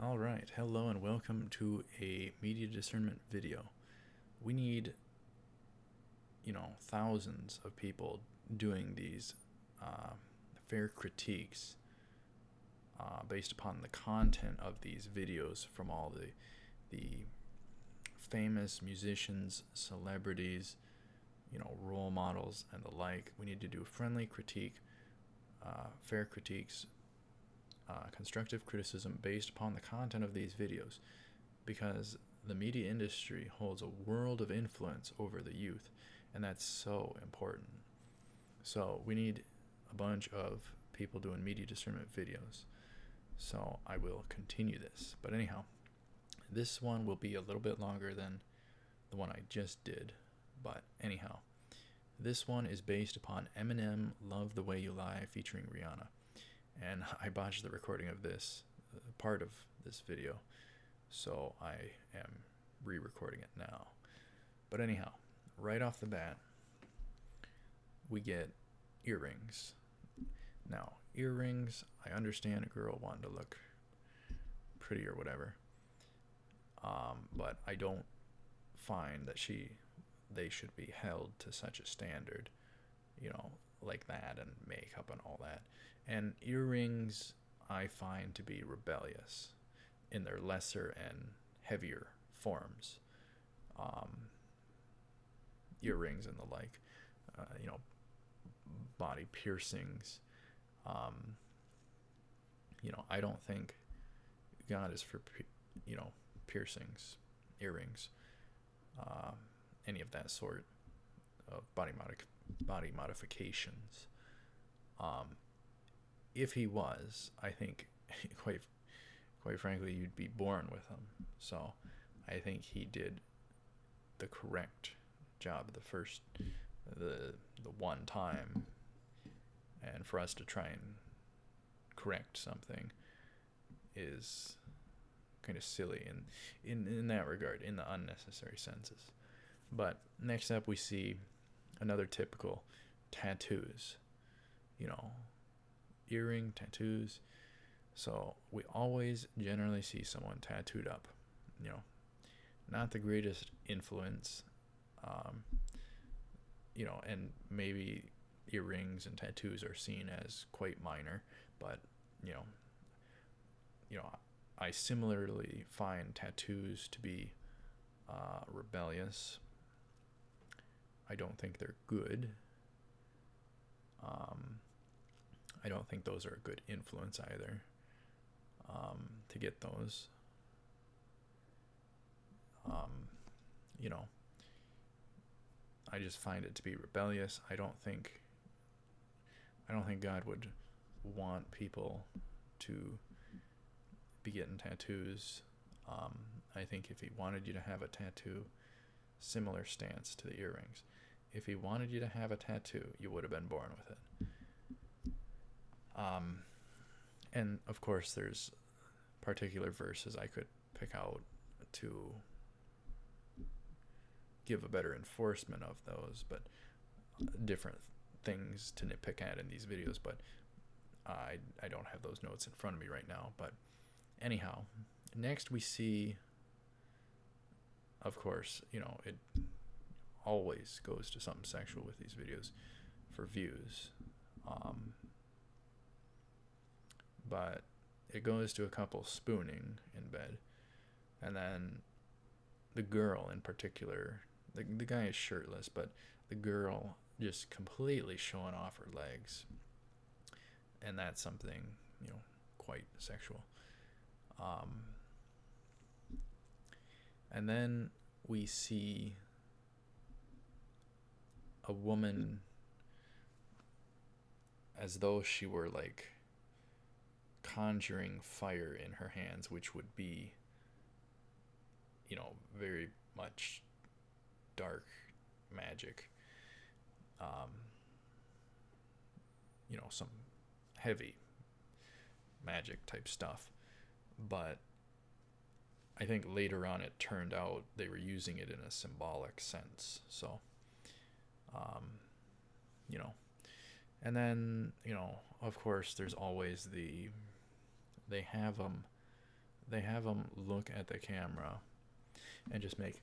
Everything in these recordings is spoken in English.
Alright, hello and welcome to a media discernment video. We need, thousands of people doing these uh, fair critiques based upon the content of these videos from all the famous musicians, celebrities, role models, and the like. We need to do friendly critique, fair critiques, constructive criticism based upon the content of these videos, because the media industry holds a world of influence over the youth, and that's so important. So we need a bunch of people doing media discernment videos. So I will continue this. But anyhow, this one will be a little bit longer than the one I just did. But anyhow, this one is based upon Eminem Love the Way You Lie featuring Rihanna. And I botched the recording of this part of this video, so I am re-recording it now. But anyhow, right off the bat, we get earrings. Now, earrings, I understand a girl wanting to look pretty or whatever, but I don't find that they should be held to such a standard, like that, and makeup and all that. And earrings I find to be rebellious in their lesser and heavier forms. Earrings and the like, body piercings. I don't think God is for, piercings, earrings, any of that sort of body modifications. If he was, I think quite frankly, you'd be born with him. So I think he did the correct job the one time, and for us to try and correct something is kind of silly in that regard, in the unnecessary senses. But next up we see another typical: tattoos. Earring, tattoos. So we always generally see someone tattooed up. Not the greatest influence. And maybe earrings and tattoos are seen as quite minor, but I similarly find tattoos to be rebellious. I don't think they're good. I don't think those are a good influence either, to get those. I just find it to be rebellious. I don't think God would want people to be getting tattoos. I think if he wanted you to have a tattoo, similar stance to the earrings. If he wanted you to have a tattoo, you would have been born with it. And of course, there's particular verses I could pick out to give a better enforcement of those, but different things to nitpick at in these videos. But I don't have those notes in front of me right now. But anyhow, next we see, of course, it always goes to something sexual with these videos for views. But it goes to a couple spooning in bed, and then the girl in particular, the guy is shirtless, but the girl just completely showing off her legs, and that's something quite sexual. And then we see a woman as though she were like conjuring fire in her hands, which would be, very much dark magic. Some heavy magic type stuff. But I think later on it turned out they were using it in a symbolic sense. So, and then, of course, there's always they have they have them look at the camera and just make,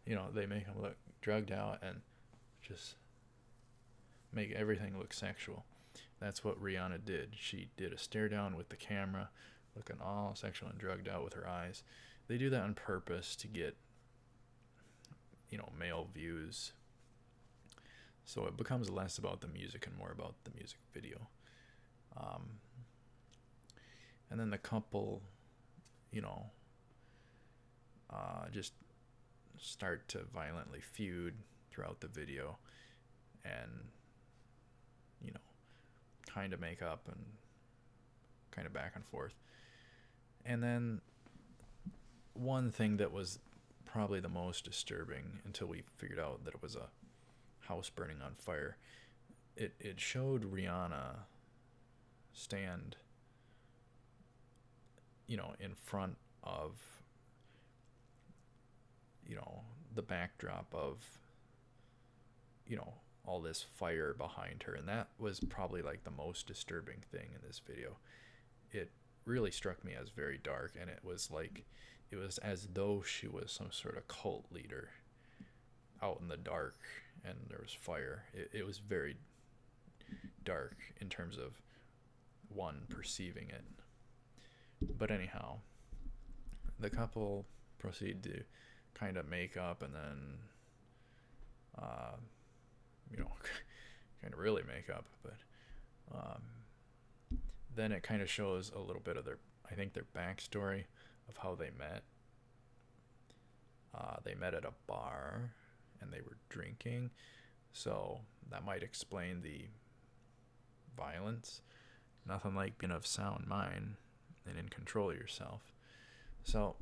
they make them look drugged out and just make everything look sexual. That's what Rihanna did. She did a stare down with the camera, looking all sexual and drugged out with her eyes. They do that on purpose to get, male views. So it becomes less about the music and more about the music video. And then the couple, just start to violently feud throughout the video and, kind of make up and kind of back and forth. And then one thing that was probably the most disturbing until we figured out that it was a house burning on fire, it showed Rihanna stand, in front of, the backdrop of, all this fire behind her. And that was probably like the most disturbing thing in this video. It really struck me as very dark, and it was as though she was some sort of cult leader out in the dark and there was fire. It was very dark in terms of one perceiving it. But anyhow, the couple proceed to kind of make up and then kind of really make up, but then it kind of shows a little bit of their backstory of how they met. They met at a bar and they were drinking, so that might explain the violence. Nothing like being of sound mind and in control of yourself. So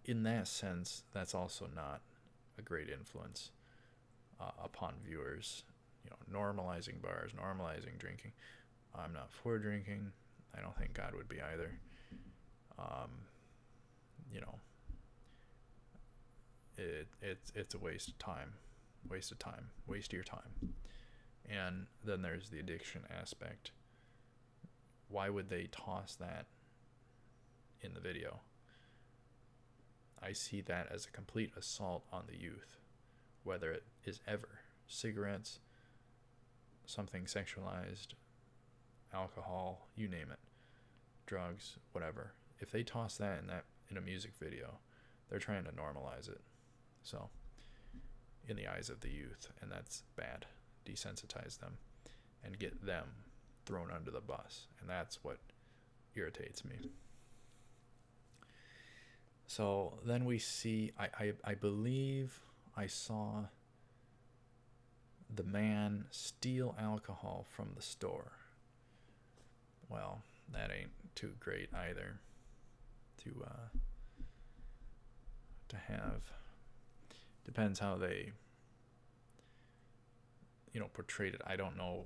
in that sense, that's also not a great influence upon viewers. Normalizing bars, normalizing drinking. I'm not for drinking. I don't think God would be either. It's a waste of time. Waste of your time. And then there's the addiction aspect. Why would they toss that in the video? I see that as a complete assault on the youth, whether it is ever cigarettes, something sexualized, alcohol, you name it, drugs, whatever. If they toss that in a music video, they're trying to normalize it. So, in the eyes of the youth, and that's bad. Desensitize them and get them thrown under the bus, and that's what irritates me. So then we see, I believe I saw the man steal alcohol from the store. Well, that ain't too great either to have. Depends how they portrayed it. I don't know.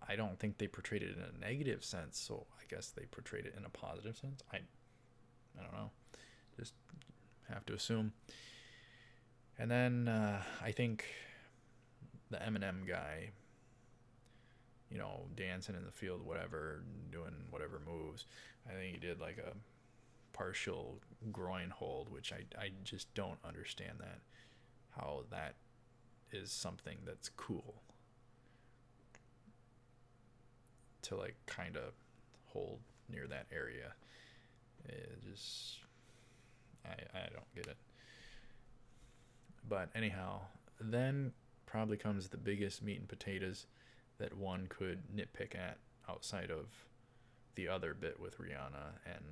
I don't think they portrayed it in a negative sense, so I guess they portrayed it in a positive sense. I don't know. Just have to assume. And then I think the Eminem guy, dancing in the field, whatever, doing whatever moves. I think he did like a partial groin hold, which I just don't understand that. How that is something that's cool to like kind of hold near that area. It just I don't get it. But anyhow, then probably comes the biggest meat and potatoes that one could nitpick at outside of the other bit with Rihanna and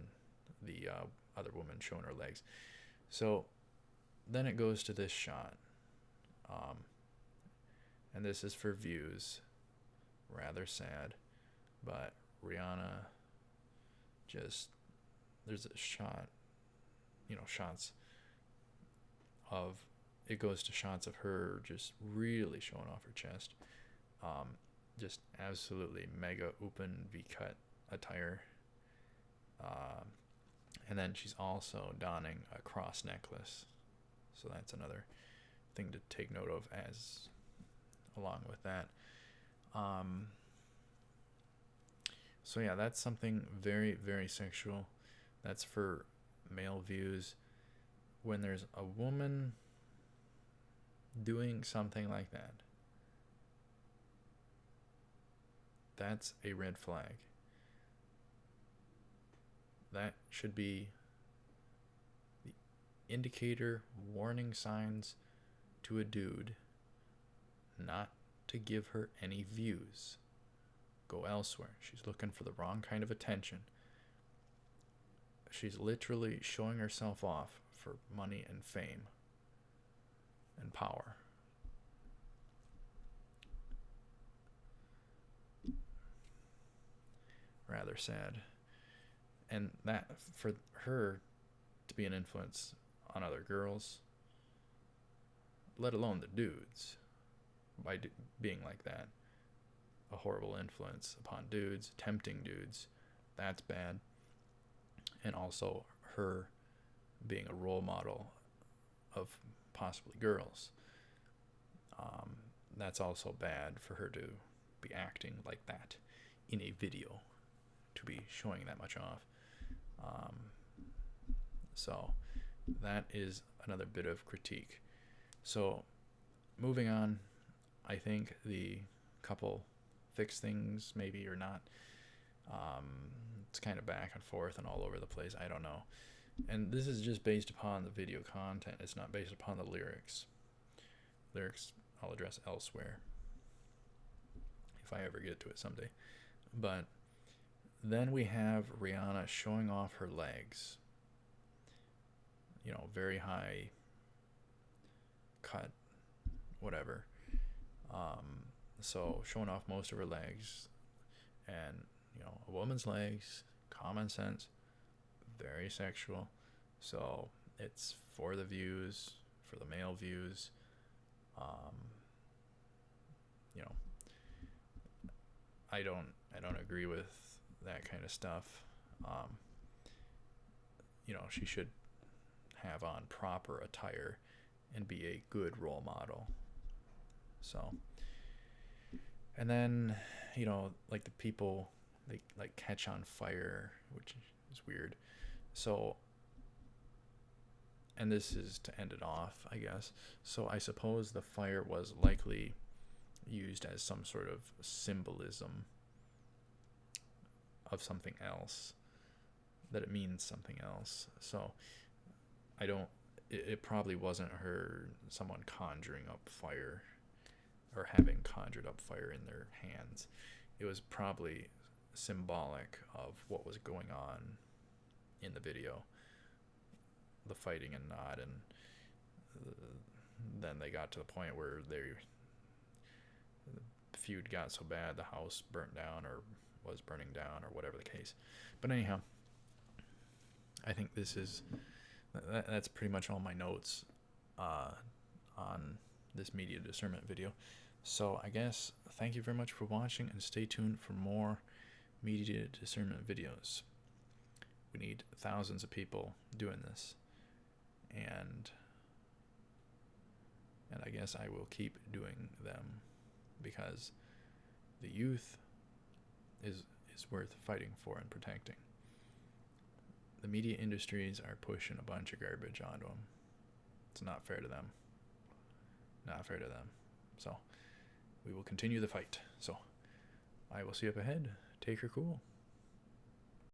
the other woman showing her legs. So then it goes to this shot. And this is for views. Rather sad. But Rihanna just, there's a shot, shots of, it goes to shots of her just really showing off her chest. Just absolutely mega open V-cut attire. And then she's also donning a cross necklace. So that's another thing to take note of as along with that. Um, so yeah, that's something very, very sexual. That's for male views. When there's a woman doing something like that, that's a red flag. That should be the indicator, warning signs to a dude not to give her any views. Go elsewhere. She's looking for the wrong kind of attention. She's literally showing herself off for money and fame and power. Rather sad. And that, for her to be an influence on other girls, let alone the dudes, by being like that, a horrible influence upon dudes, tempting dudes, that's bad. And also her being a role model of possibly girls, that's also bad for her to be acting like that in a video, to be showing that much off. So that is another bit of critique. So moving on, I think the couple fix things maybe or not. It's kind of back and forth and all over the place. I don't know. And this is just based upon the video content. It's not based upon the lyrics. Lyrics I'll address elsewhere, if I ever get to it someday. But then we have Rihanna showing off her legs. Very high cut, whatever. So showing off most of her legs, and a woman's legs, common sense, very sexual. So it's for the views, for the male views. I don't agree with that kind of stuff. She should have on proper attire and be a good role model. So, and then like the people, they like catch on fire, which is weird. So, and this is to end it off, I guess. So I suppose the fire was likely used as some sort of symbolism of something else, that it means something else. So it probably wasn't someone conjuring up fire or having conjured up fire in their hands. It was probably symbolic of what was going on in the video, the fighting and not, and then they got to the point where the feud got so bad the house burnt down or was burning down or whatever the case. But anyhow, I think that's pretty much all my notes on this media discernment video. So I guess thank you very much for watching, and stay tuned for more media discernment videos. We need thousands of people doing this, and I guess I will keep doing them, because the youth is worth fighting for and protecting. The media industries are pushing a bunch of garbage onto them. It's not fair to them. Not fair to them. So we will continue the fight. So I will see you up ahead. Take her cool.